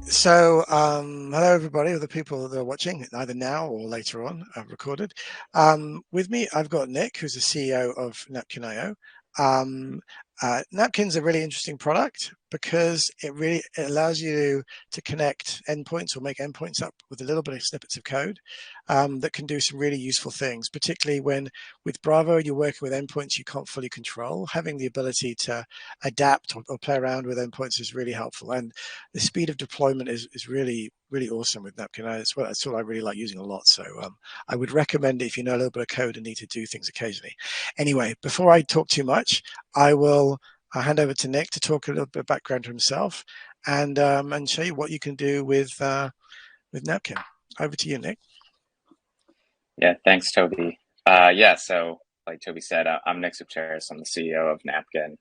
Hello everybody, or the people that are watching, either now or later on, I've recorded. With me, I've got Nick, who's the CEO of Napkin.io. Napkin's a really interesting product because it allows you to connect endpoints or make endpoints up with a little bit of snippets of code that can do some really useful things, particularly when with Bravo, you're working with endpoints you can't fully control. Having the ability to adapt or play around with endpoints is really helpful. And the speed of deployment is really awesome with Napkin. That's what I really like using a lot. I would recommend it if you know a little bit of code and need to do things occasionally. Anyway, before I talk too much, I will hand over to Nick to talk a little bit of background to himself and show you what you can do with Napkin. Over to you, Nick. Yeah, thanks, Toby. So like Toby said, I'm Nick Sypteras. I'm the CEO of Napkin.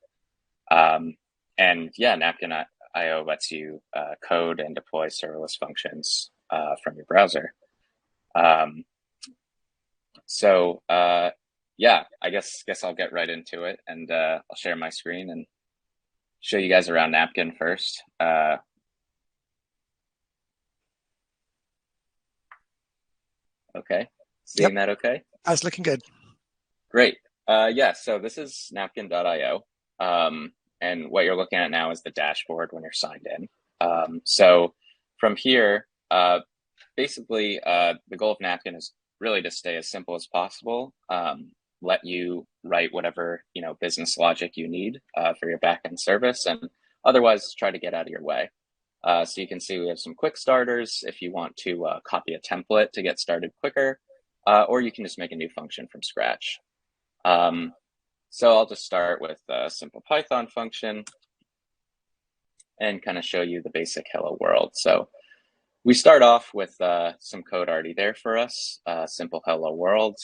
And yeah, Napkin.io lets you code and deploy serverless functions from your browser. Um, yeah, I guess I'll get right into it, and I'll share my screen and show you guys around Napkin first. Okay, Yep, seeing that okay? that's looking good. Great. Yeah, so this is napkin.io. And what you're looking at now is the dashboard when you're signed in. So from here, basically, the goal of Napkin is really to stay as simple as possible, let you write whatever business logic you need for your backend service, and otherwise try to get out of your way. So you can see we have some quick starters if you want to copy a template to get started quicker, or you can just make a new function from scratch. So I'll just start with a simple Python function and kind of show you the basic hello world. So we start off with some code already there for us, simple hello world,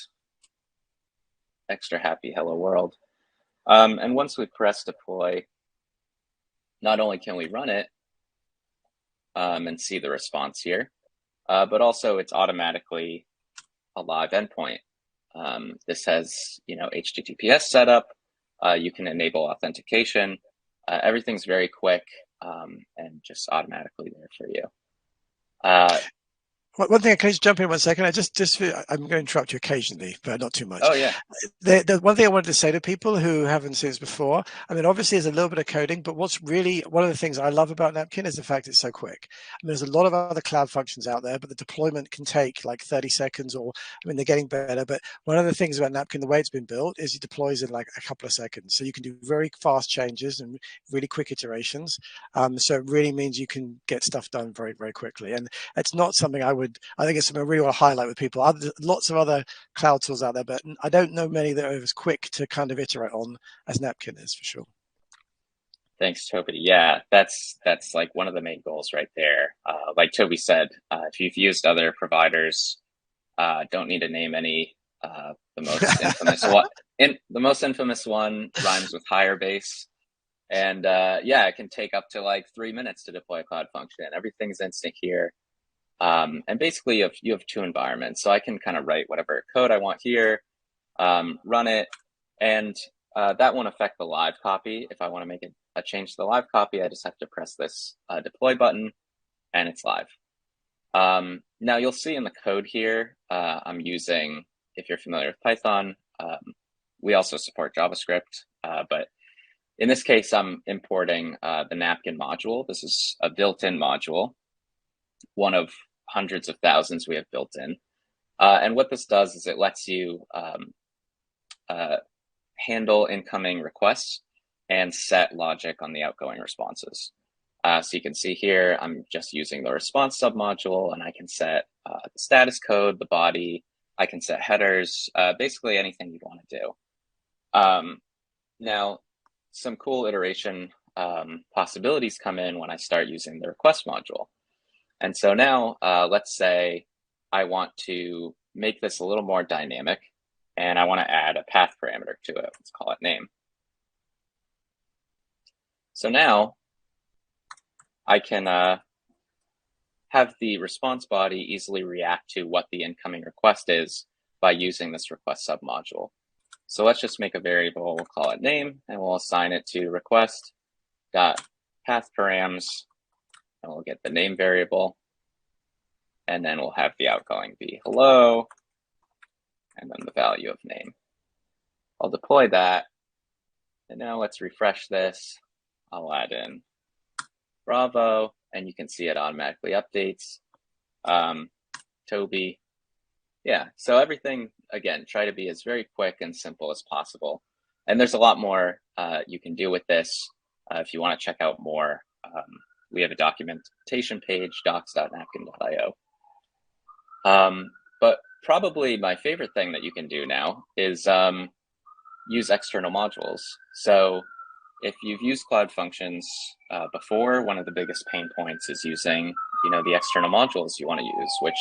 extra happy hello world. And once we press deploy, not only can we run it and see the response here, but also it's automatically a live endpoint. This has, HTTPS setup. You can enable authentication. Everything's very quick and just automatically there for you. One thing, can I just jump in 1 second? I'm going to interrupt you occasionally, but not too much. Oh yeah. The one thing I wanted to say to people who haven't seen this before, I mean, obviously there's a little bit of coding, but what's really one of the things I love about Napkin is the fact it's so quick. I mean, there's a lot of other cloud functions out there, but the deployment can take like 30 seconds they're getting better. But one of the things about Napkin, the way it's been built is it deploys in like a couple of seconds. So you can do very fast changes and really quick iterations. So it really means you can get stuff done very, very quickly. And it's not something I think it's something I really want to highlight with people. Lots of other cloud tools out there, but I don't know many that are as quick to kind of iterate on as Napkin is, for sure. Thanks, Toby. Yeah, that's like one of the main goals right there. Like Toby said, if you've used other providers, don't need to name any. The most infamous one, the most infamous one rhymes with higher base, and yeah, it can take up to like 3 minutes to deploy a cloud function. Everything's instant here. And basically, you have two environments. So I can kind of write whatever code I want here, run it, and that won't affect the live copy. If I want to make a change to the live copy, I just have to press this deploy button, and it's live. Now you'll see in the code here, I'm using, if you're familiar with Python, we also support JavaScript, but in this case, I'm importing the Napkin module. This is a built-in module, one of hundreds of thousands we have built in. And what this does is it lets you handle incoming requests and set logic on the outgoing responses. So you can see here, I'm just using the response submodule, and I can set the status code, the body, I can set headers, basically anything you'd want to do. Now, some cool iteration possibilities come in when I start using the request module. And so now, let's say I want to make this a little more dynamic, and I want to add a path parameter to it. Let's call it name. So now I can have the response body easily react to what the incoming request is by using this request submodule. So let's just make a variable, we'll call it name, and we'll assign it to request.pathParams and we'll get the name variable, and then we'll have the outgoing be hello, and then the value of name. I'll deploy that, and now let's refresh this. I'll add in Bravo, and you can see it automatically updates. Toby. Yeah, so everything, again, try to be as very quick and simple as possible. And there's a lot more you can do with this. If you want to check out more, we have a documentation page, docs.napkin.io. But probably my favorite thing that you can do now is use external modules. So if you've used Cloud Functions before, one of the biggest pain points is using, the external modules you want to use, which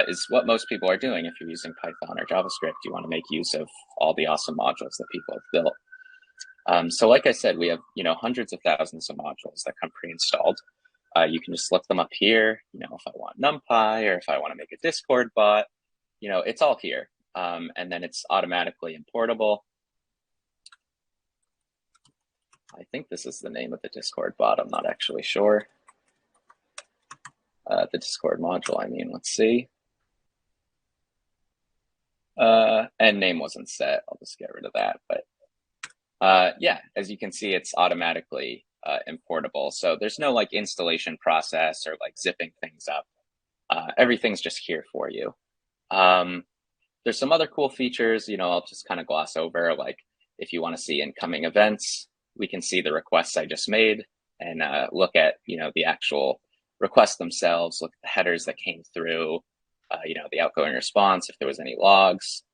is what most people are doing. If you're using Python or JavaScript, you want to make use of all the awesome modules that people have built. So like I said, we have, hundreds of thousands of modules that come pre-installed. You can just look them up here. If I want NumPy or if I want to make a Discord bot, it's all here. And then it's automatically importable. I think this is the name of the Discord bot. I'm not actually sure. The Discord module, let's see. And name wasn't set. I'll just get rid of that. But yeah, as you can see, it's automatically importable. So there's no installation process or zipping things up. Everything's just here for you. There's some other cool features, I'll just kind of gloss over, if you want to see incoming events, we can see the requests I just made and look at, the actual requests themselves, look at the headers that came through, the outgoing response, if there was any logs.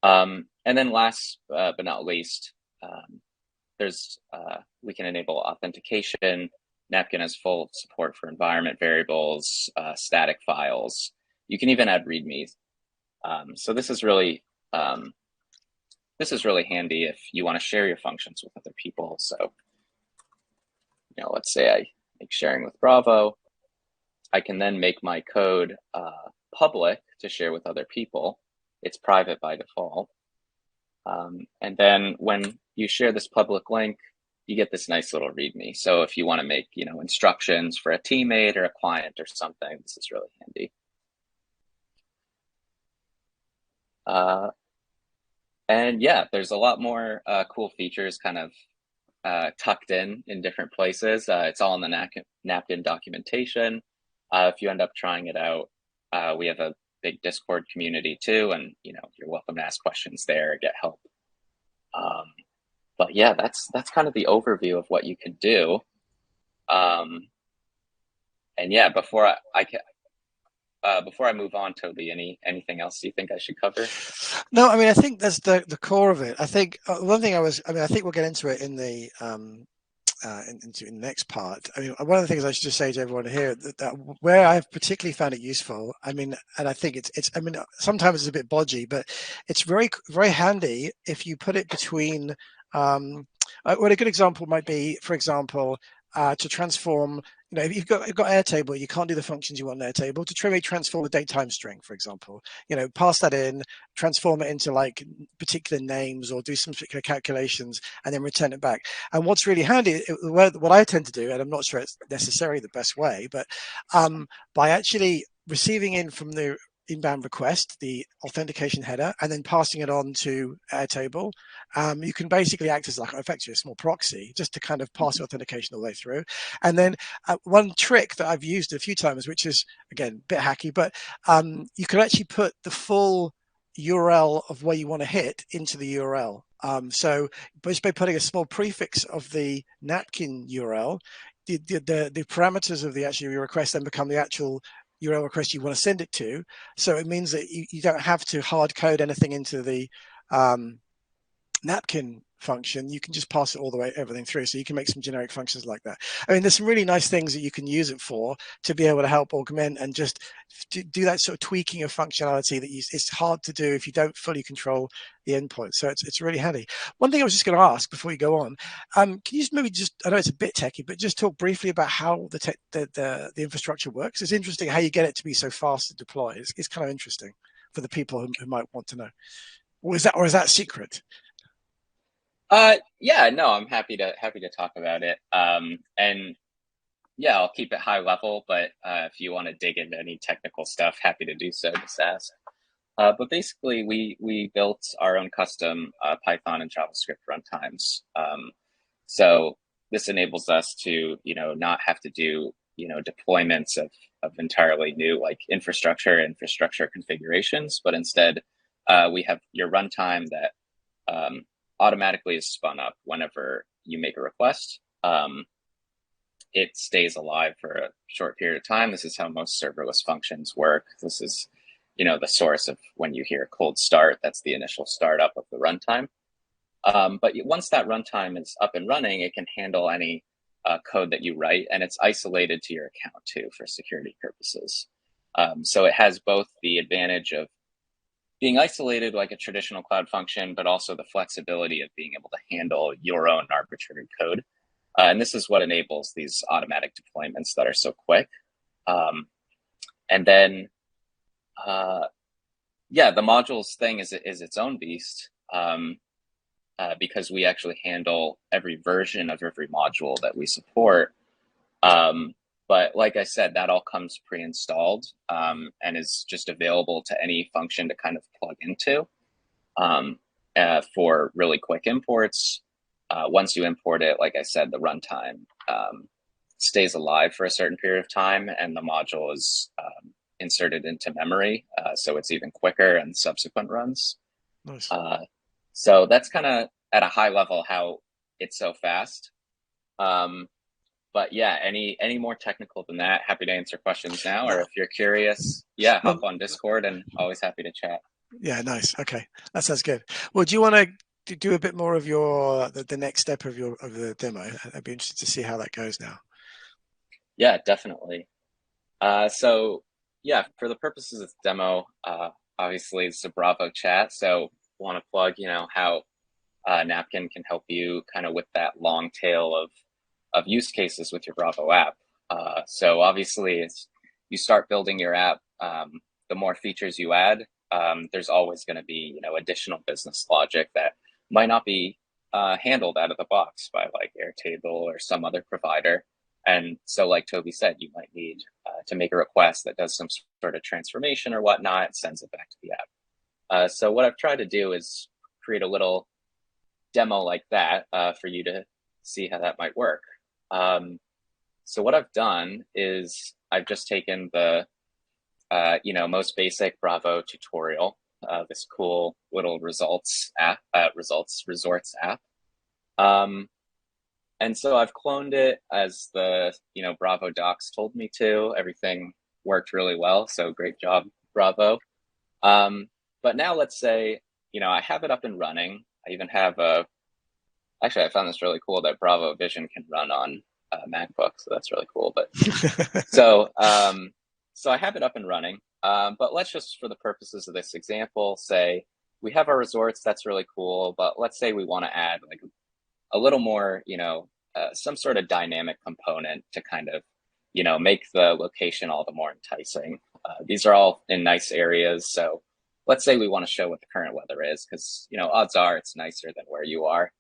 And then last but not least, we can enable authentication. Napkin has full support for environment variables, static files. You can even add READMEs. So this is really handy if you want to share your functions with other people. So, let's say I make sharing with Bravo. I can then make my code public to share with other people. It's private by default. And then when you share this public link, you get this nice little README. So if you want to make, instructions for a teammate or a client or something, this is really handy. And yeah, there's a lot more cool features kind of tucked in different places. It's all in the Napkin documentation. If you end up trying it out, we have a big Discord community too, and you're welcome to ask questions there, get help. But yeah, that's kind of the overview of what you can do. And yeah, before I move on, Toby, anything else you think I should cover? No, I think that's the core of it. I think one thing I think we'll get into it in the into the next part. One of the things I should just say to everyone here that where I've particularly found it useful, and I think it's sometimes it's a bit bodgy, but it's very, very handy if you put it between. What a good example might be, for example, to transform. If you've got Airtable, you can't do the functions you want in Airtable. To transform a datetime string, for example, pass that in, transform it into particular names or do some particular calculations, and then return it back. And what's really handy, what I tend to do, and I'm not sure it's necessarily the best way, but by actually receiving in from the inbound request, the authentication header, and then passing it on to Airtable, you can basically act as effectively a small proxy just to kind of pass authentication all the way through. And then one trick that I've used a few times, which is again a bit hacky, but you can actually put the full URL of where you want to hit into the URL. So just by putting a small prefix of the napkin URL, the parameters of the actual request then become the actual URL request you want to send it to. So it means that you don't have to hard code anything into the napkin function. You can just pass it all the way, everything through. So you can make some generic functions like that. There's some really nice things that you can use it for to be able to help augment and just do that sort of tweaking of functionality that it's hard to do if you don't fully control the endpoint. So it's really handy. One thing I was just going to ask before you go on, can you just maybe I know it's a bit techy, but just talk briefly about how the infrastructure works. It's interesting how you get it to be so fast to deploy. It's kind of interesting for the people who might want to know. Or is that secret? Yeah, no, I'm happy to talk about it. And yeah, I'll keep it high level, but if you want to dig into any technical stuff, happy to do so. Just ask. But basically, we built our own custom Python and JavaScript runtimes. So this enables us to, not have to do, deployments of entirely new like infrastructure configurations, but instead we have your runtime that automatically is spun up whenever you make a request. It stays alive for a short period of time. This is how most serverless functions work. This is, the source of when you hear cold start, that's the initial startup of the runtime. But once that runtime is up and running, it can handle any code that you write, and it's isolated to your account too for security purposes. So it has both the advantage of being isolated like a traditional cloud function, but also the flexibility of being able to handle your own arbitrary code. And this is what enables these automatic deployments that are so quick. And then, yeah, the modules thing is its own beast. Because we actually handle every version of every module that we support. But like I said, that all comes pre-installed and is just available to any function to kind of plug into for really quick imports. Once you import it, like I said, the runtime stays alive for a certain period of time, and the module is inserted into memory, so it's even quicker in subsequent runs. Nice. So that's kind of at a high level how it's so fast. But yeah, any more technical than that, happy to answer questions now. Or No, if you're curious, yeah, no, hop on Discord and always happy to chat. yeah, nice. Okay, that sounds good. Well, do you want to do a bit more of your the next step of the demo? I'd be interested to see how that goes now. Yeah, definitely. So yeah, for the purposes of the demo, obviously it's a Bravo chat. So want to plug, how Napkin can help you kind of with that long tail of use cases with your Bravo app. So obviously, as you start building your app, the more features you add, there's always going to be additional business logic that might not be handled out of the box by like Airtable or some other provider. And so, like Toby said, you might need to make a request that does some sort of transformation or whatnot, sends it back to the app. So what I've tried to do is create a little demo like that for you to see how that might work. So what I've done is I've just taken the most basic Bravo tutorial, this cool little results app, results resorts app. And so I've cloned it as the Bravo docs told me to. Everything worked really well, so great job, Bravo. But now let's say I have it up and running. I even have actually, I found this really cool that Bravo Vision can run on MacBook, so that's really cool. But so so I have it up and running. But let's just, for the purposes of this example, say we have our resorts. That's really cool. But let's say we want to add like a little more, some sort of dynamic component to kind of, make the location all the more enticing. These are all in nice areas, so let's say we want to show what the current weather is, because odds are it's nicer than where you are.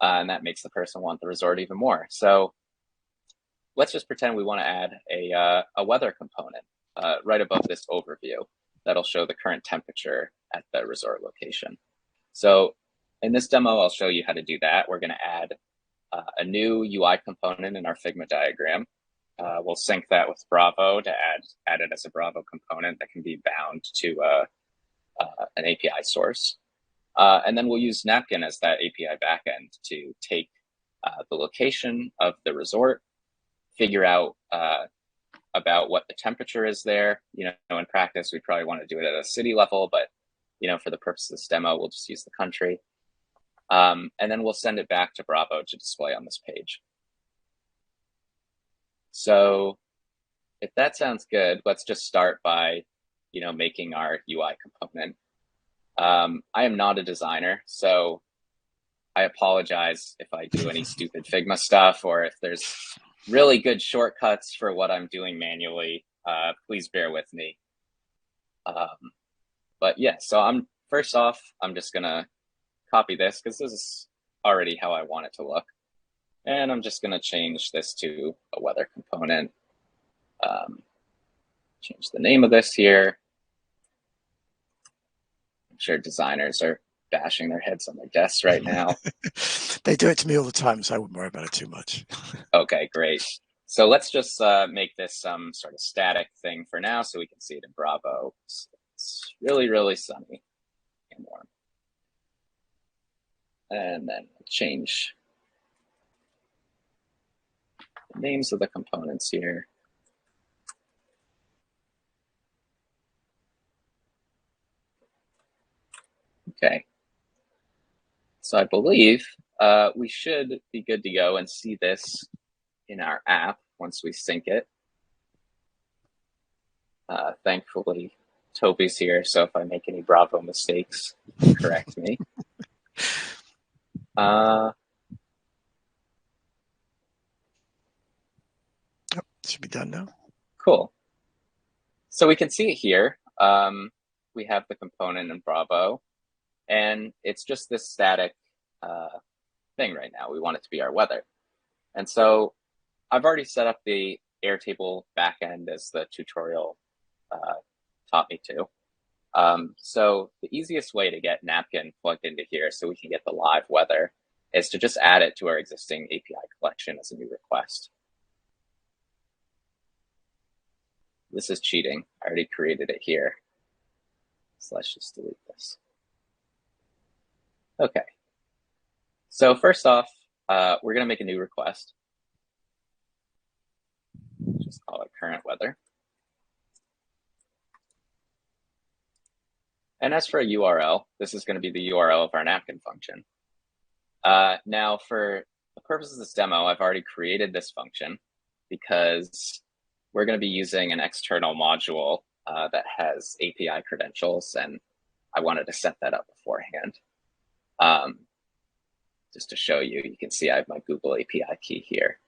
And that makes the person want the resort even more. So let's just pretend we want to add a weather component right above this overview that'll show the current temperature at the resort location. So in this demo, I'll show you how to do that. We're going to add a new UI component in our Figma diagram. We'll sync that with Bravo to add it as a Bravo component that can be bound to an API source. And then we'll use Napkin as that API backend to take the location of the resort, figure out about what the temperature is there. In practice, we probably want to do it at a city level, but for the purpose of this demo, we'll just use the country. And then we'll send it back to Bravo to display on this page. So if that sounds good, let's just start by, making our UI component. I am not a designer, so I apologize if I do any stupid Figma stuff, or if there's really good shortcuts for what I'm doing manually. Please bear with me. But yeah, so first off, I'm just gonna copy this because this is already how I want it to look. And I'm just going to change this to a weather component. Um, change the name of this here. I'm sure designers are bashing their heads on their desks right now. They do it to me all the time, so I wouldn't worry about it too much. Okay, great. So let's just make this some sort of static thing for now so we can see it in Bravo. It's really, really sunny and warm. And then change the names of the components here. Okay. So I believe we should be good to go and see this in our app once we sync it. Thankfully, Toby's here, so if I make any Bravo mistakes, correct me. Yep, should be done now. Cool. So we can see it here. We have the component in Bravo, and it's just this static thing right now. We want it to be our weather. And so I've already set up the Airtable backend as the tutorial taught me to. So the easiest way to get Napkin plugged into here so we can get the live weather is to just add it to our existing API collection as a new request. This is cheating. I already created it here. So let's just delete this. Okay. So first off, we're going to make a new request. Just call it current weather. And as for a URL, this is going to be the URL of our napkin function. Now, for the purpose of this demo, I've already created this function because we're going to be using an external module that has API credentials, and I wanted to set that up beforehand. Just to show you, you can see I have my Google API key here.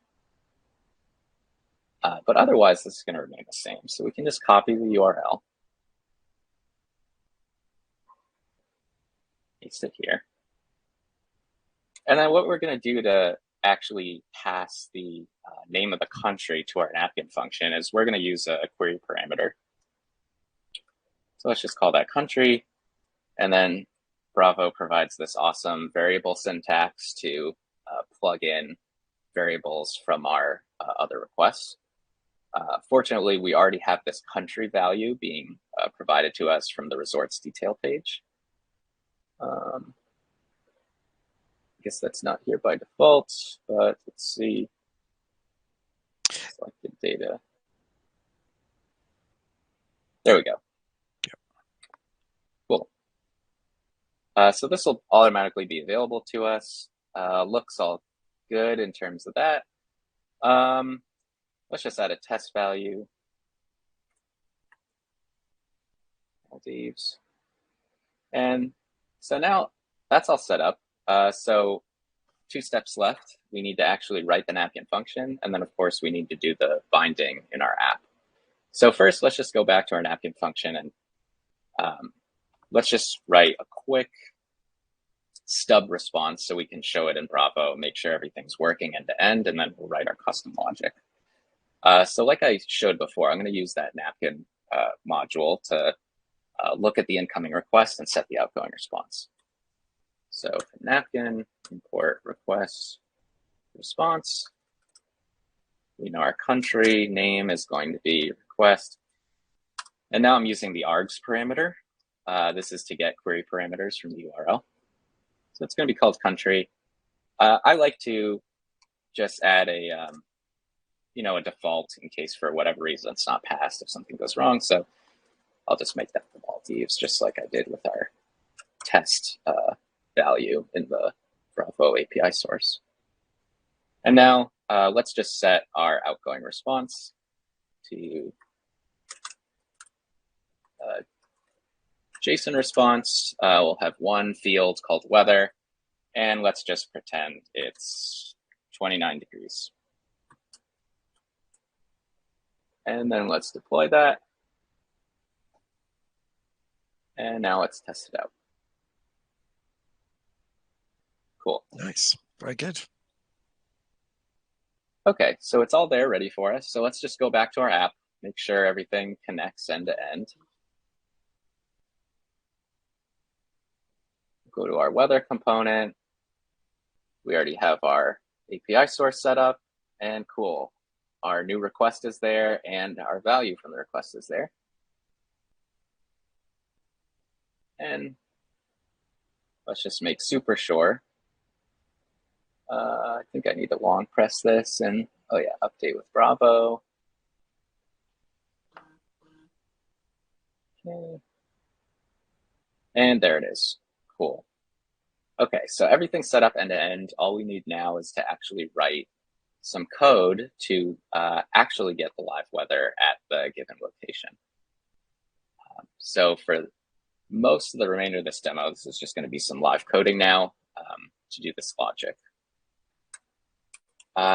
But otherwise, this is going to remain the same. So we can just copy the URL, paste it here. And then what we're going to do to actually pass the name of the country to our napkin function is we're going to use a query parameter. So let's just call that country. And then Bravo provides this awesome variable syntax to plug in variables from our other requests. Fortunately, we already have this country value being provided to us from the resorts detail page. I guess that's not here by default, but let's see. Selected data. There we go. Cool. So this will automatically be available to us. Looks all good in terms of that. Let's just add a test value. Maldives. And so now that's all set up. So 2 steps left. We need to actually write the napkin function. And then, of course, we need to do the binding in our app. So first, let's just go back to our napkin function and let's just write a quick stub response so we can show it in Bravo, make sure everything's working end to end, and then we'll write our custom logic. So like I showed before, I'm going to use that napkin module to look at the incoming request and set the outgoing response. So napkin, import request response. We know our country name is going to be request. And now I'm using the args parameter. This is to get query parameters from the URL. So it's going to be called country. I like to just add a default in case for whatever reason it's not passed if something goes wrong. So I'll just make that the Maldives, just like I did with our test value in the Bravo API source. And now let's just set our outgoing response to JSON response. We'll have one field called weather, and let's just pretend it's 29 degrees. And then let's deploy that. And now let's test it out. Cool. Nice. Very good. Okay, so it's all there ready for us. So let's just go back to our app, make sure everything connects end to end. Go to our weather component. We already have our API source set up, and cool. Our new request is there, and our value from the request is there. And let's just make super sure. I think I need to long press this, and oh yeah, update with Bravo. Okay. And there it is. Cool. Okay, so everything's set up end to end. All we need now is to actually write some code to actually get the live weather at the given location. So for most of the remainder of this demo, this is just going to be some live coding now to do this logic.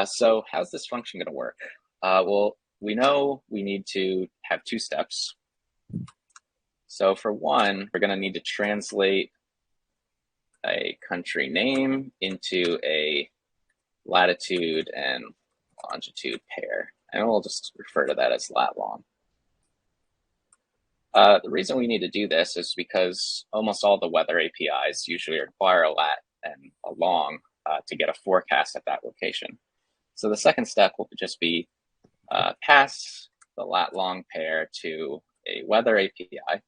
So how's this function going to work? Well, we know we need to have two steps. So for one, we're going to need to translate a country name into a latitude and longitude pair. And we'll just refer to that as lat long. The reason we need to do this is because almost all the weather APIs usually require a lat and a long to get a forecast at that location. So the second step will just be pass the lat long pair to a weather API.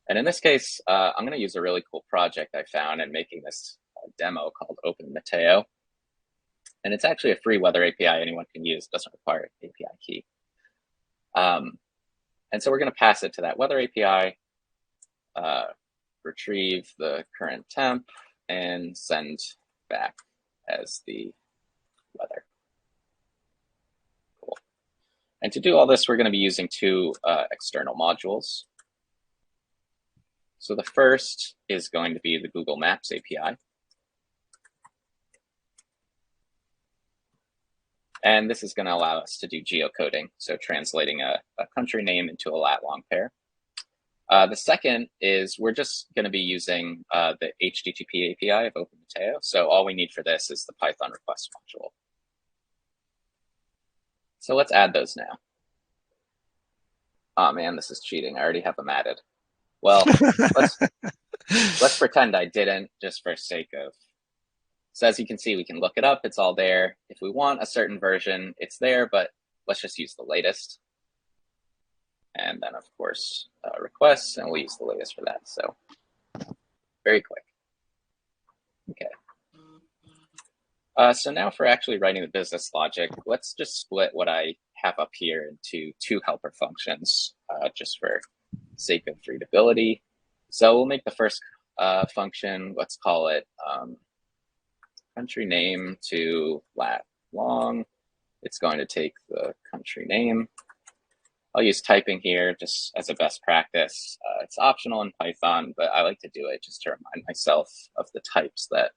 And in this case, I'm going to use a really cool project I found in making this demo called Open Meteo. And it's actually a free weather API anyone can use. It doesn't require an API key. And so we're going to pass it to that weather API, retrieve the current temp, and send back as the weather. Cool. And to do all this, we're going to be using two external modules. So the first is going to be the Google Maps API. And this is going to allow us to do geocoding, so translating a country name into a lat-long pair. The second is we're just going to be using the HTTP API of OpenMeteo. So all we need for this is the Python request module. So let's add those now. Oh man, this is cheating. I already have them added. Well, let's pretend I didn't, just for sake of. So as you can see, we can look it up. It's all there. If we want a certain version, it's there, but let's just use the latest. And then, of course, requests, and we'll use the latest for that. So very quick. Okay. So now for actually writing the business logic, let's just split what I have up here into two helper functions, just for sake of readability. So we'll make the first function, let's call it country name to lat long. It's going to take the country name. I'll use typing here just as a best practice. It's optional in Python, but I like to do it just to remind myself of the types that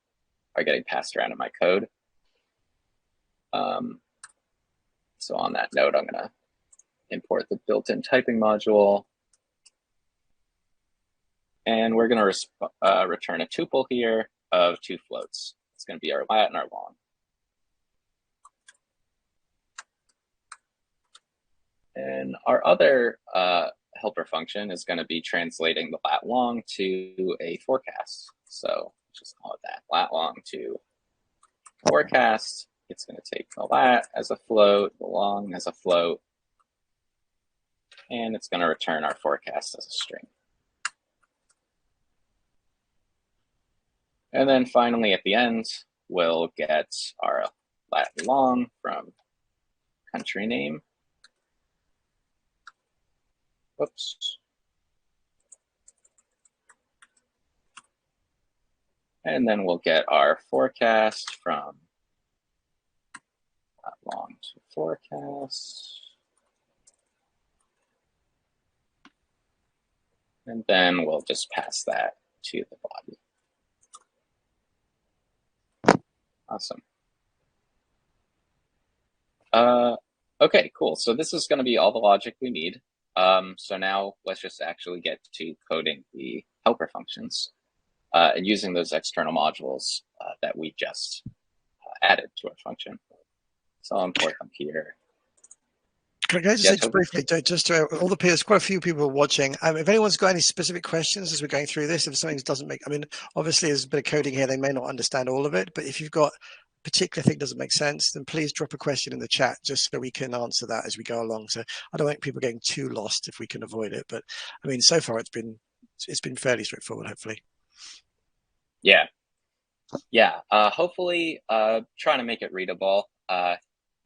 are getting passed around in my code. So on that note, I'm going to import the built-in typing module. And we're going to return a tuple here of two floats. It's going to be our lat and our long. And our other helper function is going to be translating the lat long to a forecast. So just call it that, lat long to forecast. It's going to take the lat as a float, the long as a float, and it's going to return our forecast as a string. And then finally, at the end, we'll get our lat long from country name. Whoops. And then we'll get our forecast from lat long to forecast. And then we'll just pass that to the body. Awesome. Okay, cool. So this is going to be all the logic we need. So now let's just actually get to coding the helper functions and using those external modules that we just added to our function. So I'll import them here. Can I just Yeah, say just totally. briefly, just to all the peers, quite a few people watching. If anyone's got any specific questions as we're going through this, if something doesn't make, I mean, obviously there's a bit of coding here, they may not understand all of it, but if you've got a particular thing doesn't make sense, then please drop a question in the chat just so we can answer that as we go along. So I don't want people getting too lost if we can avoid it. But I mean, so far it's been fairly straightforward, hopefully. Yeah, yeah. Hopefully, trying to make it readable.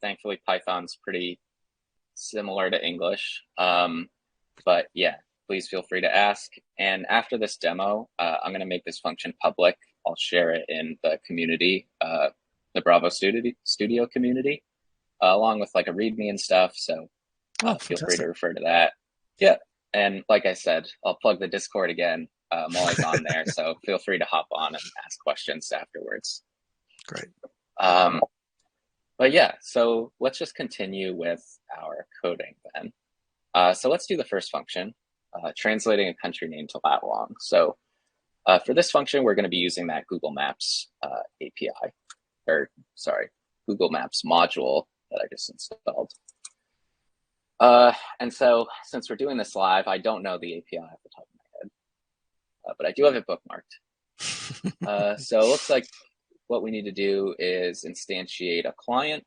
Thankfully, Python's pretty similar to English. But yeah, please feel free to ask. And after this demo, I'm going to make this function public. I'll share it in the community, the Bravo Studio community, along with like a README and stuff. So Oh, feel free to fantastic. refer to that. Yeah. And like I said, I'll plug the Discord again. I'm always on there. So feel free to hop on and ask questions afterwards. Great. Um, but yeah, so let's just continue with our coding then. So let's do the first function, translating a country name to lat long. So for this function, we're going to be using that Google Maps API, or sorry, Google Maps module that I just installed. And so since we're doing this live, I don't know the API off the top of my head, but I do have it bookmarked. So it looks like what we need to do is instantiate a client.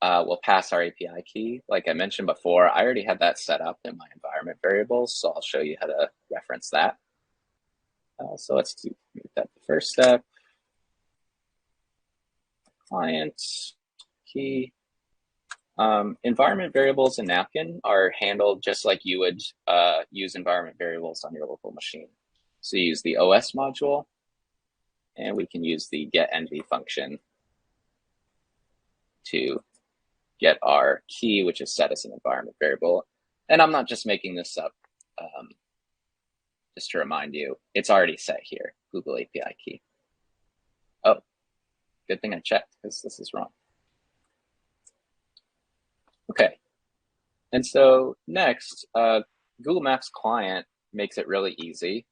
We'll pass our API key. Like I mentioned before, I already had that set up in my environment variables, so I'll show you how to reference that. So let's make that the first step. Client key. Environment variables in Napkin are handled just like you would use environment variables on your local machine. So you use the OS module, and we can use the getEnv function to get our key, which is set as an environment variable. And I'm not just making this up. Just to remind you, it's already set here, Google API key. Oh, good thing I checked because this is wrong. Okay, and so next, Google Maps client makes it really easy.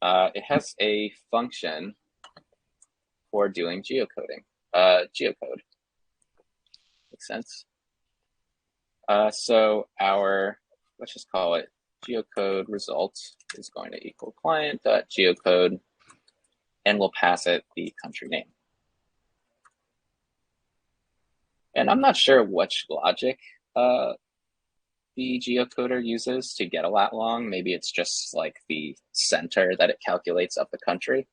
It has a function for doing geocoding, geocode. Makes sense. So our, let's just call it geocode results is going to equal client.geocode, and we'll pass it the country name. And I'm not sure which logic the geocoder uses to get a lat long. Maybe it's just like the center that it calculates of the country,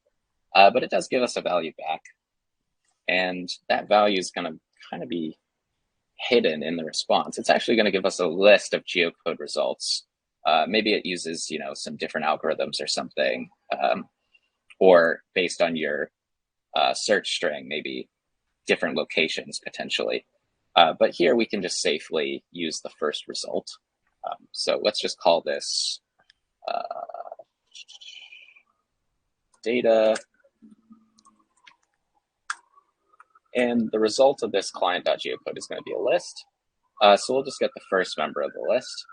but it does give us a value back. And that value is going to kind of be hidden in the response. It's actually going to give us a list of geocode results. Maybe it uses, some different algorithms or something, or based on your search string, maybe different locations potentially. But here we can just safely use the first result. So let's just call this data. And the result of this client.geocode is going to be a list. So we'll just get the first member of the list.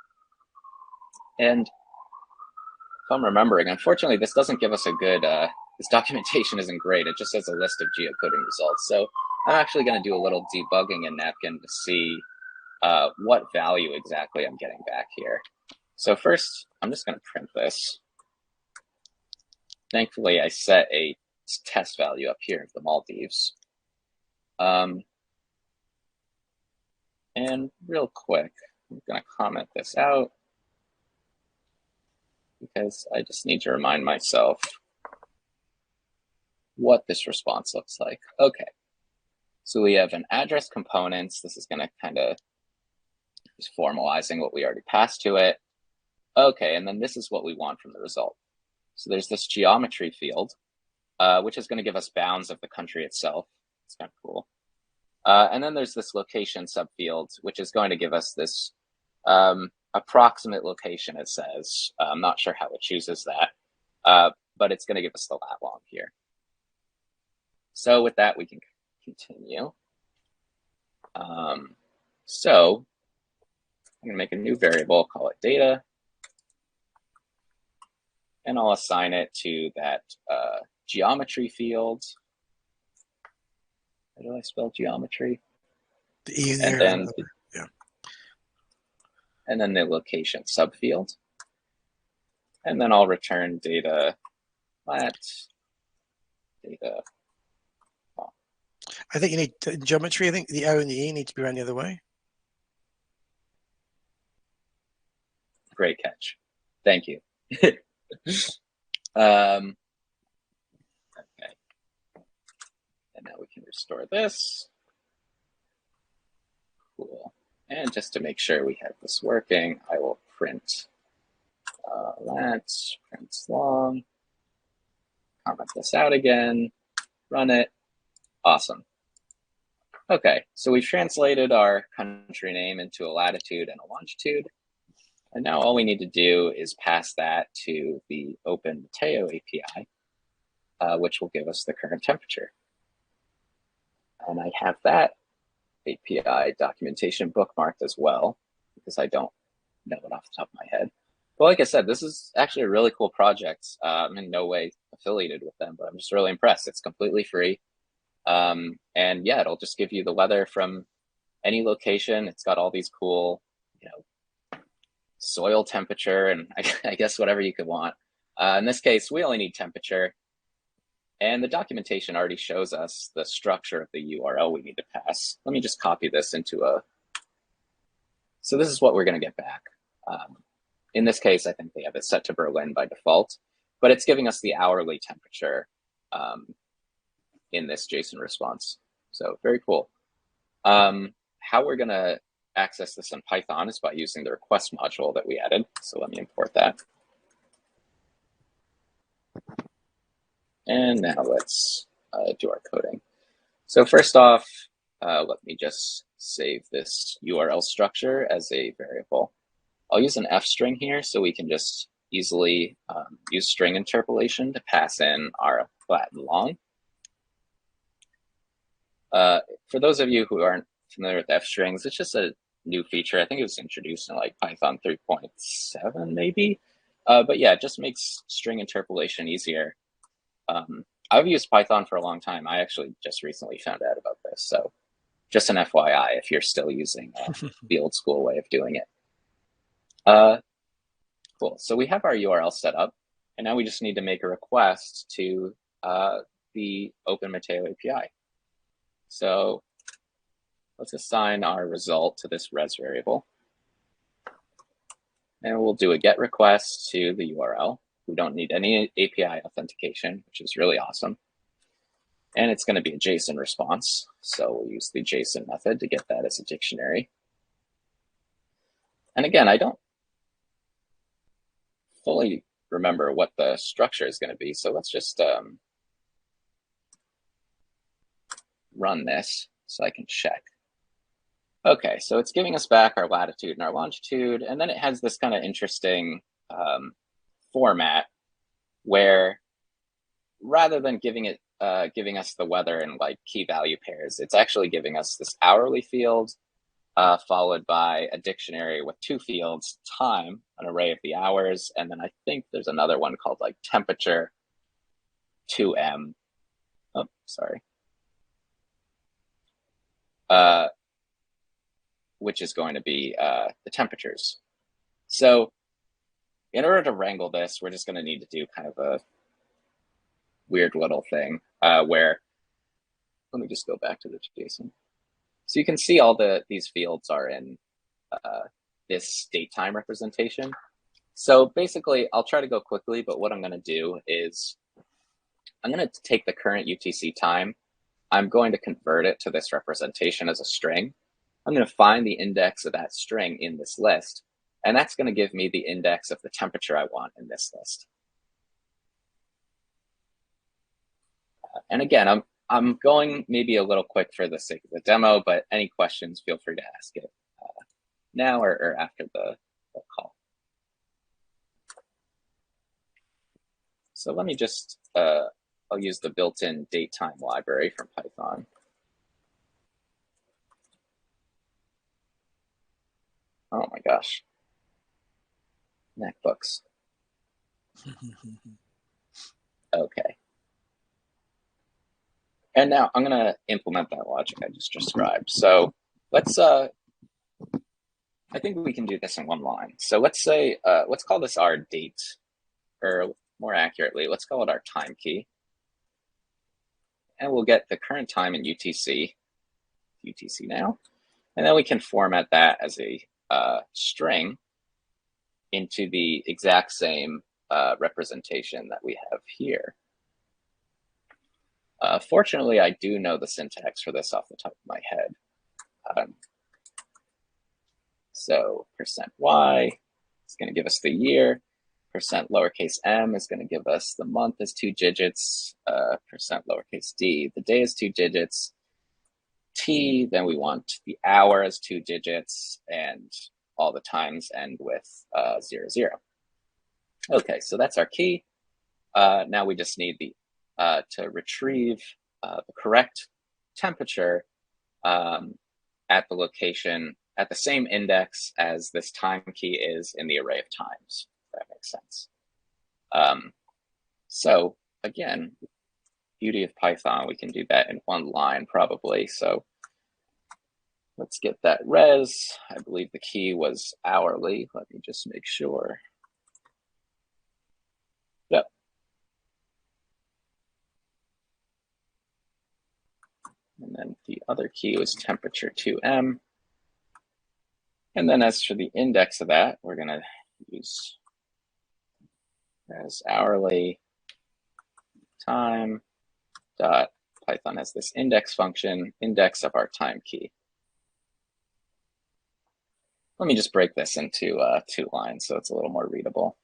And if I'm remembering, unfortunately, this doesn't give us a good, this documentation isn't great. It just has a list of geocoding results. So I'm actually going to do a little debugging in Napkin to see what value exactly I'm getting back here. So first, I'm just going to print this. Thankfully, I set a test value up here of the Maldives. And real quick, I'm going to comment this out because I just need to remind myself what this response looks like. Okay, so we have an address components. This is going to kind of just formalizing what we already passed to it. Okay, and then this is what we want from the result. So there's this geometry field, which is going to give us bounds of the country itself. It's kind of cool. And then there's this location subfield, which is going to give us this approximate location, it says. I'm not sure how it chooses that, but it's going to give us the lat long here. So with that, we can continue. So I'm going to make a new variable, call it data, and I'll assign it to that geometry field. How do I spell geometry? The E and there and then the, yeah. the location subfield, and then I'll return data lat data. I think you need in geometry. I think the O and the E need to be around the other way. Great catch. Thank you. Okay. And now we can restore this. Cool. And just to make sure we have this working, I will print lat, print long, comment this out again, run it. Awesome. Okay, so we've translated our country name into a latitude and a longitude. And now all we need to do is pass that to the Open Mateo API, which will give us the current temperature. And I have that API documentation bookmarked as well, because I don't know it off the top of my head. But like I said, this is actually a really cool project. I'm in no way affiliated with them, but I'm just really impressed. It's completely free. And yeah, it'll just give you the weather from any location. It's got all these cool, soil temperature, and I guess whatever you could want. In this case, we only need temperature. And the documentation already shows us the structure of the URL we need to pass. Let me just copy this into a... So this is what we're going to get back. In this case, I think they have it set to Berlin by default, but it's giving us the hourly temperature in this JSON response. So very cool. How we're going to access this in Python is by using the request module that we added. So let me import that. And now let's do our coding. So first off, let me just save this URL structure as a variable. I'll use an F string here so we can just easily use string interpolation to pass in our lat and long. For those of you who aren't familiar with F strings, it's just a new feature. I think it was introduced in like Python 3.7 maybe. But yeah, it just makes string interpolation easier. I've used Python for a long time. I actually just recently found out about this. So just an FYI if you're still using the old school way of doing it. Cool. So we have our URL set up, and now we just need to make a request to the Open Mateo API. So let's assign our result to this res variable. And we'll do a get request to the URL. We don't need any API authentication, which is really awesome. And it's going to be a JSON response. So we'll use the JSON method to get that as a dictionary. And again, I don't fully remember what the structure is going to be. So let's just run this so I can check. Okay, so it's giving us back our latitude and our longitude, and then it has this kind of interesting format where rather than giving us the weather in like key value pairs, it's actually giving us this hourly field followed by a dictionary with two fields, time, an array of the hours, and then I think there's another one called like temperature 2M. Oh, sorry. Which is going to be the temperatures. So in order to wrangle this, we're just going to need to do kind of a weird little thing where, let me just go back to the JSON. So you can see all these fields are in this datetime representation. So basically, I'll try to go quickly, but what I'm going to do is I'm going to take the current UTC time. I'm going to convert it to this representation as a string. I'm going to find the index of that string in this list, and that's going to give me the index of the temperature I want in this list. And again, I'm going maybe a little quick for the sake of the demo, but any questions, feel free to ask it now or after the call. So let me just, I'll use the built-in datetime library from Python. Oh my gosh. MacBooks. Okay. And now I'm going to implement that logic I just described. So let's I think we can do this in one line. So let's say let's call this our date, or more accurately, let's call it our time key. And we'll get the current time in UTC now. And then we can format that as a string into the exact same representation that we have here. Fortunately, I do know the syntax for this off the top of my head. So %y is going to give us the year. %lowercase m is going to give us the month as 2 digits. %lowercase d, the day is 2 digits. T, then we want the hour as 2 digits, and all the times end with 00. Okay, so that's our key. Now we just need to retrieve the correct temperature at the location at the same index as this time key is in the array of times. If that makes sense. So again, beauty of Python, we can do that in one line probably. So let's get that res. I believe the key was hourly. Let me just make sure. Yep. And then the other key was temperature 2M. And then as for the index of that, we're going to use as hourly time dot Python has this index function, index of our time key. Let me just break this into 2 lines so it's a little more readable.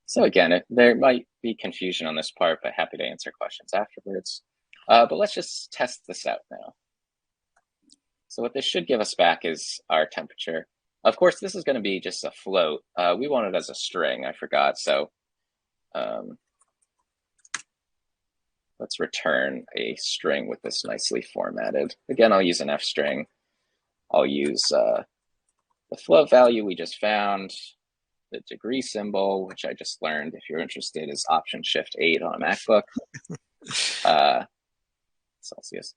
So again, there might be confusion on this part, but happy to answer questions afterwards. But let's just test this out now. So what this should give us back is our temperature. Of course, this is going to be just a float. We want it as a string, I forgot. So let's return a string with this nicely formatted. Again, I'll use an F string. I'll use the float value we just found. The degree symbol, which I just learned, if you're interested, is Option-Shift-8 on a MacBook. Celsius.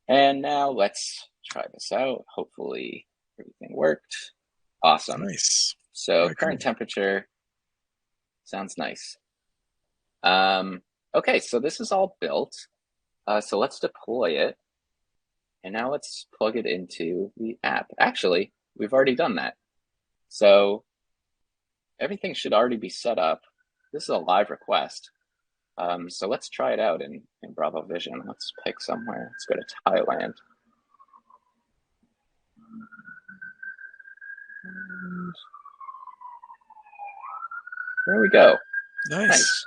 And now let's try this out. Hopefully everything worked. Awesome. Nice. So Very current cool. temperature sounds nice. Okay, so this is all built. So let's deploy it. And now let's plug it into the app. Actually, we've already done that. So everything should already be set up. This is a live request. So let's try it out in Bravo Vision. Let's pick somewhere. Let's go to Thailand. And there we go. Nice.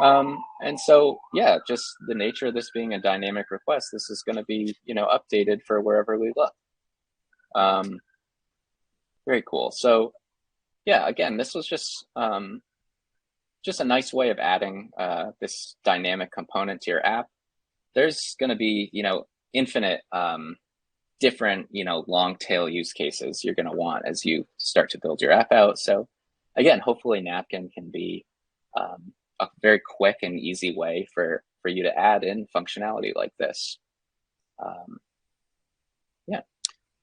And so, yeah, just the nature of this being a dynamic request, this is going to be, updated for wherever we look. Very cool. So, yeah, again, this was just a nice way of adding this dynamic component to your app. There's going to be, infinite different, long tail use cases you're going to want as you start to build your app out. So, again, hopefully Napkin can be a very quick and easy way for you to add in functionality like this. Yeah.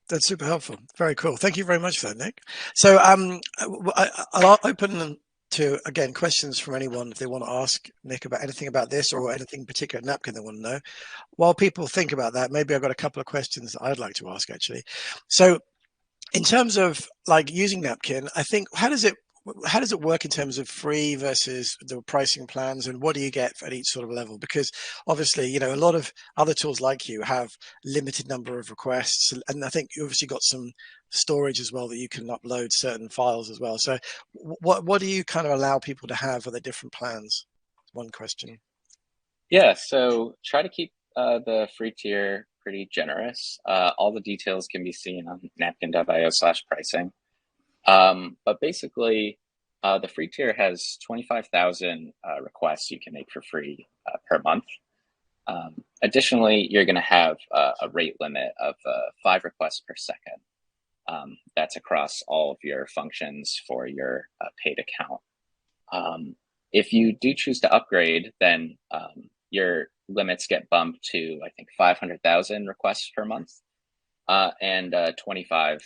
That's super helpful. Very cool. Thank you very much for that, Nick. So I'll open to, again, questions from anyone if they want to ask Nick about anything about this or anything particular at Napkin they want to know. While people think about that, maybe I've got a couple of questions that I'd like to ask, actually. So in terms of like using Napkin, I think how does it work in terms of free versus the pricing plans, and what do you get at each sort of level? Because obviously, a lot of other tools like you have limited number of requests, and I think you obviously got some storage as well that you can upload certain files as well. So what do you kind of allow people to have for the different plans? One question. Yeah, so try to keep the free tier pretty generous. All the details can be seen on napkin.io/pricing. But basically, the free tier has 25,000 requests you can make for free per month. Additionally, you're going to have a rate limit of 5 requests per second. That's across all of your functions for your paid account. If you do choose to upgrade, then your limits get bumped to, I think, 500,000 requests per month, and 25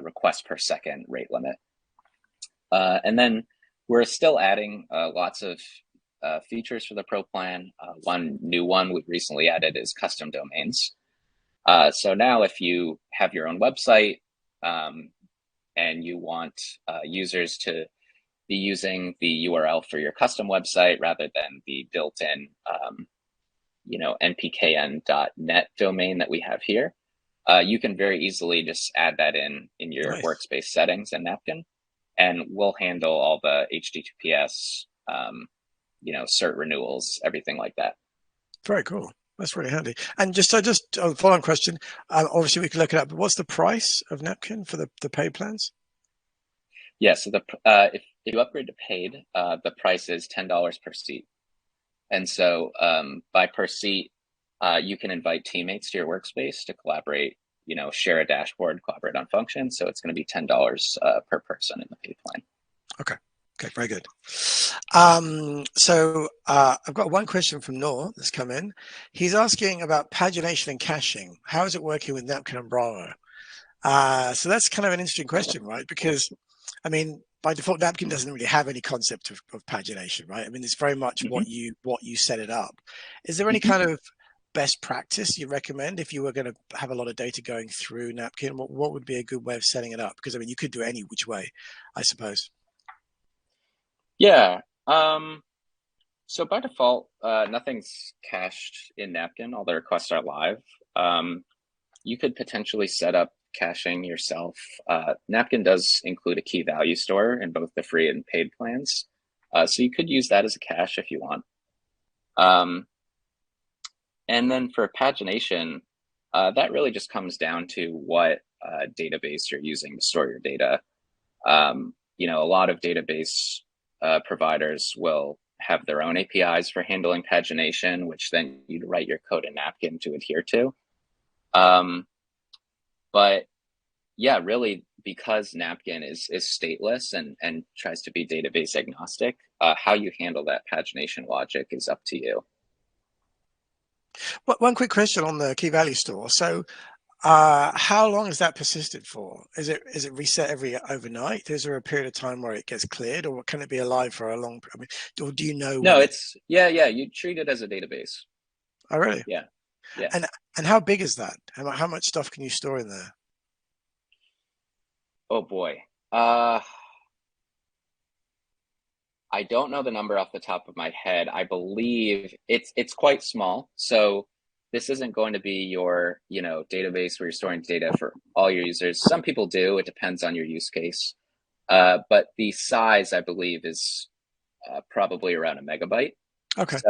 requests per second rate limit. And then we're still adding lots of features for the Pro plan. One new one we've recently added is custom domains. So now if you have your own website and you want users to be using the URL for your custom website rather than the built-in npkn.net domain that we have here, you can very easily just add that in your Nice. workspace settings in Napkin, and we'll handle all the HTTPS, cert renewals, everything like that. Very cool. That's really handy. And just a follow-on question. Obviously, we can look it up, but what's the price of Napkin for the paid plans? Yeah, so if you upgrade to paid, the price is $10 per seat. And so by per seat, you can invite teammates to your workspace to collaborate, share a dashboard, collaborate on functions. So it's going to be $10 per person in the paid plan. Okay. Okay, very good. So I've got one question from Noor that's come in. He's asking about pagination and caching. How is it working with Napkin and Bravo? So that's kind of an interesting question, right? Because, I mean, by default, Napkin doesn't really have any concept of pagination, right? I mean, it's very much Mm-hmm. what you set it up. Is there any Mm-hmm. kind of best practice you recommend if you were going to have a lot of data going through Napkin? What would be a good way of setting it up? Because I mean, you could do it any which way, I suppose. Yeah. So by default, nothing's cached in Napkin. All the requests are live. You could potentially set up caching yourself. Napkin does include a key value store in both the free and paid plans. So you could use that as a cache if you want. And then for pagination, that really just comes down to what database you're using to store your data. A lot of database providers will have their own APIs for handling pagination, which then you'd write your code in Napkin to adhere to. But yeah, really, because Napkin is stateless and tries to be database agnostic, how you handle that pagination logic is up to you. One quick question on the key value store. So, how long is that persisted for? Is it reset every overnight? Is there a period of time where it gets cleared, or can it be alive for a long? I mean, or do you know No, when it? it's yeah, yeah. You treat it as a database. Oh, really? Yeah, yeah. And and how big is that? How much stuff can you store in there? Oh boy. Uh, I don't know the number off the top of my head. I believe it's quite small. So this isn't going to be your, database where you're storing data for all your users. Some people do. It depends on your use case. But the size, I believe, is probably around a megabyte. Okay. So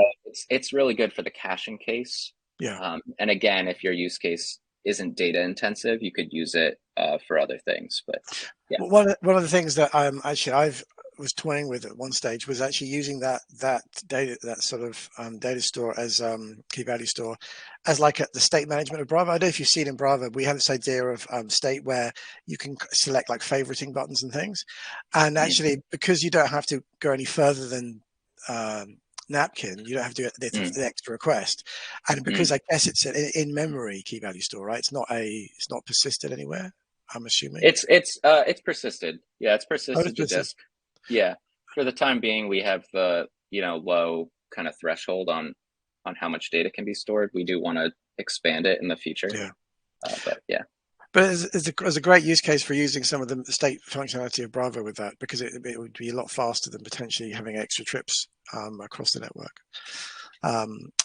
it's really good for the caching case. Yeah. And again, if your use case isn't data intensive, you could use it for other things. But yeah. Well, one of the things that I've was toying with at one stage was actually using that data, that sort of data store as key value store as like the state management of Bravo. I don't know if you've seen in Bravo, we have this idea of state where you can select like favoriting buttons and things, and Mm, actually because you don't have to go any further than Napkin, you don't have to do mm, the extra request, and because mm. I guess it's an in memory key value store, right? It's not persisted anywhere, I'm assuming. It's persisted. Yeah, it's Oh, it's persisted to persisted. disk. Yeah. For the time being, we have the, low kind of threshold on how much data can be stored. We do want to expand it in the future. Yeah. But yeah. But it's a great use case for using some of the state functionality of Bravo with that, because it would be a lot faster than potentially having extra trips across the network.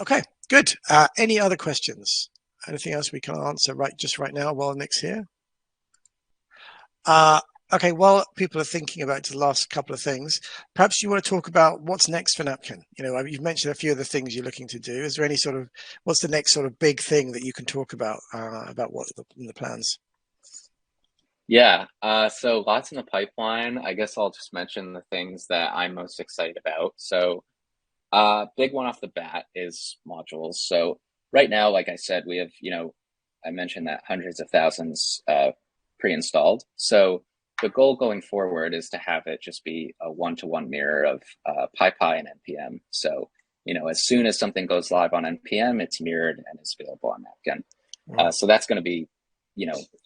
Okay, good. Any other questions? Anything else we can answer right now while Nick's here? Uh, okay, while people are thinking about the last couple of things, perhaps you want to talk about what's next for Napkin. You've mentioned a few of the things you're looking to do. Is there any what's the next sort of big thing that you can talk about what's in the plans? Yeah. So lots in the pipeline. I guess I'll just mention the things that I'm most excited about. So big one off the bat is modules. So right now, like I said, we have, I mentioned that hundreds of thousands pre-installed. So the goal going forward is to have it just be a one-to-one mirror of PyPy and npm. So as soon as something goes live on npm, it's mirrored and is available on Napkin. Wow. So that's going to be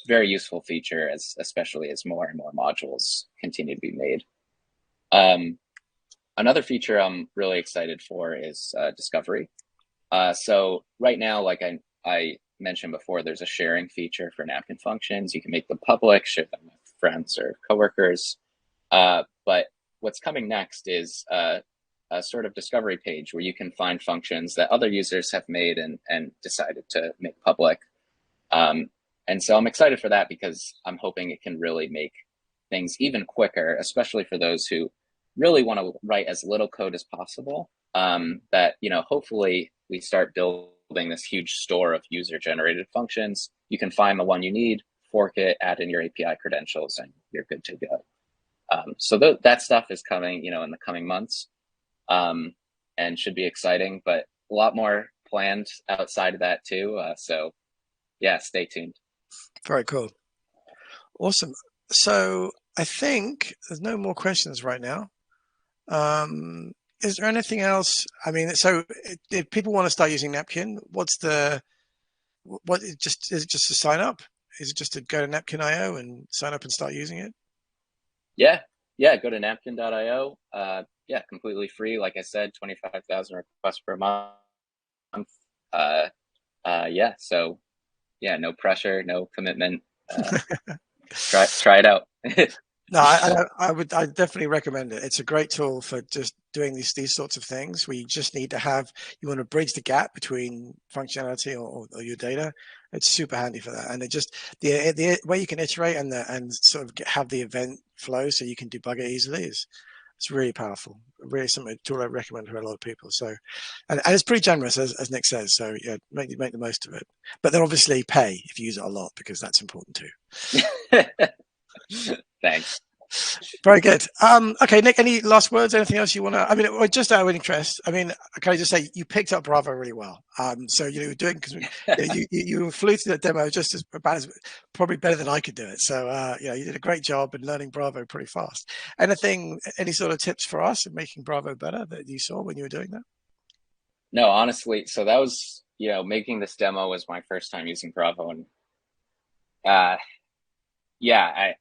very useful feature, especially as more and more modules continue to be made. Another feature I'm really excited for is discovery. So right now, like I mentioned before, there's a sharing feature for Napkin functions. You can make them public, share them with friends or coworkers. But what's coming next is a sort of discovery page where you can find functions that other users have made and decided to make public. And so I'm excited for that because I'm hoping it can really make things even quicker, especially for those who really want to write as little code as possible. That hopefully we start building this huge store of user-generated functions. You can find the one you need, fork it, add in your API credentials, and you're good to go. So that stuff is coming, in the coming months, and should be exciting. But a lot more planned outside of that too. So yeah, stay tuned. Very cool. Awesome. So I think there's no more questions right now. Is there anything else? I mean, so if people want to start using Napkin, is it just to sign up? Is it just to go to Napkin.io and sign up and start using it? Yeah, go to napkin.io. Yeah, completely free. Like I said, 25,000 requests per month. Yeah, so yeah, no pressure, no commitment. Try it out. No, I definitely recommend it. It's a great tool for just doing these sorts of things where you just need to you want to bridge the gap between functionality or your data. It's super handy for that. And it just, the way you can iterate and sort of have the event flow so you can debug it easily it's really powerful. Really something tool I recommend to a lot of people. So, and it's pretty generous as Nick says. So yeah, make the most of it. But then obviously pay if you use it a lot because that's important too. Thanks. Very good. Okay, Nick, any last words? Anything else you want to? I mean, just out of interest, I mean, can I just say you picked up Bravo really well. So were doing because you flew through the demo just as about as probably better than I could do it. So you did a great job in learning Bravo pretty fast. Any sort of tips for us in making Bravo better that you saw when you were doing that? No, honestly, so that was making this demo was my first time using Bravo, and uh, yeah,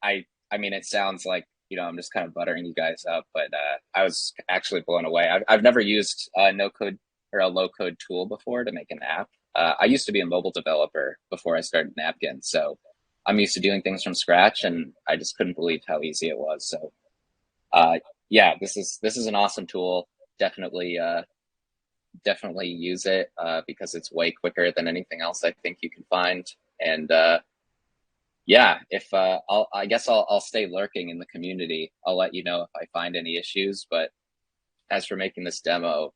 I mean, it sounds like I'm just kind of buttering you guys up, but I was actually blown away. I've never used a no code or a low code tool before to make an app. I used to be a mobile developer before I started Napkin, so I'm used to doing things from scratch, and I just couldn't believe how easy it was. So yeah, this is an awesome tool. Definitely use it because it's way quicker than anything else I think you can find. And yeah, if I guess I'll stay lurking in the community. I'll let you know if I find any issues. But as for making this demo,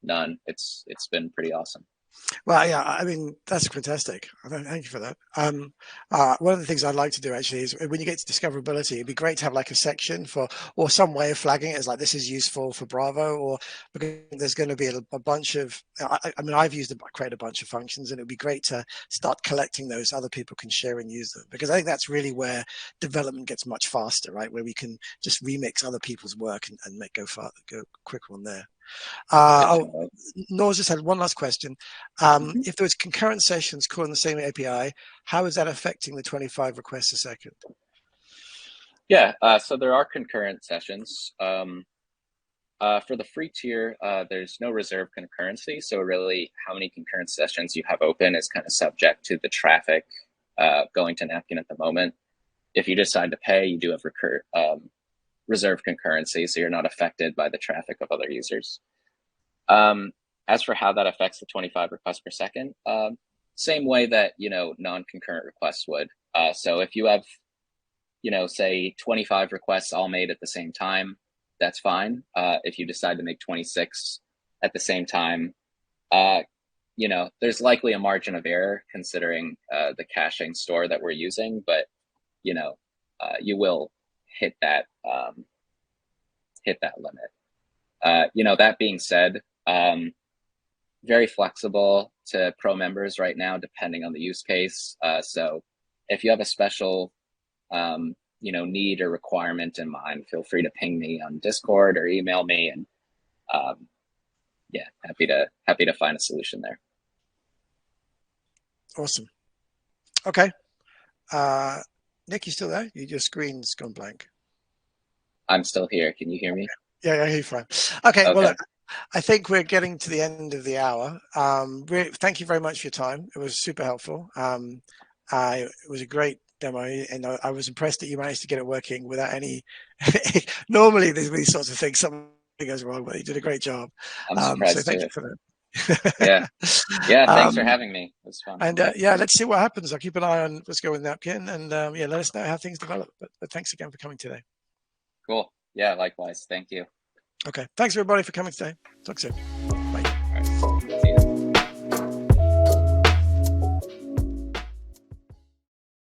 none. It's been pretty awesome. Well, yeah, I mean, that's fantastic. Thank you for that. One of the things I'd like to do actually is when you get to discoverability, it'd be great to have like a section or some way of flagging it as like, this is useful for Bravo, or because there's going to be a bunch of, I mean, created a bunch of functions, and it'd be great to start collecting those other people can share and use them, because I think that's really where development gets much faster, right? Where we can just remix other people's work and go quicker on there. Definitely. Noah's just had one last question. Mhm. If there was concurrent sessions calling the same API, how is that affecting the 25 requests a second? Yeah. So there are concurrent sessions. For the free tier, there's no reserve concurrency. So really, how many concurrent sessions you have open is kind of subject to the traffic going to Napkin at the moment. If you decide to pay, you do have reserve concurrency, so you're not affected by the traffic of other users. As for how that affects the 25 requests per second, same way that non-concurrent requests would. So if you have say 25 requests all made at the same time, that's fine. If you decide to make 26 at the same time, there's likely a margin of error considering the caching store that we're using, but you will hit that limit. That being said, very flexible to pro members right now, depending on the use case. So if you have a special need or requirement in mind, feel free to ping me on Discord or email me, and um, yeah, happy to find a solution there. Awesome. Okay. Uh, Nick, you still there? Your screen's gone blank. I'm still here. Can you hear me? Yeah, yeah, you're fine. Okay, well, Okay. look, I think we're getting to the end of the hour. Thank you very much for your time. It was super helpful. It was a great demo, and I was impressed that you managed to get it working without any. Normally, there's these sorts of things, something goes wrong, but you did a great job. I'm So surprised thank too. you for Yeah. that. Yeah. Thanks for um, having me. It was fun. and yeah, let's see what happens. I'll keep an eye on what's going with Napkin, and yeah, let us know how things develop. But thanks again for coming today. Cool. Yeah. Likewise. Thank you. Okay, thanks everybody for coming today. Talk soon. Bye. All right.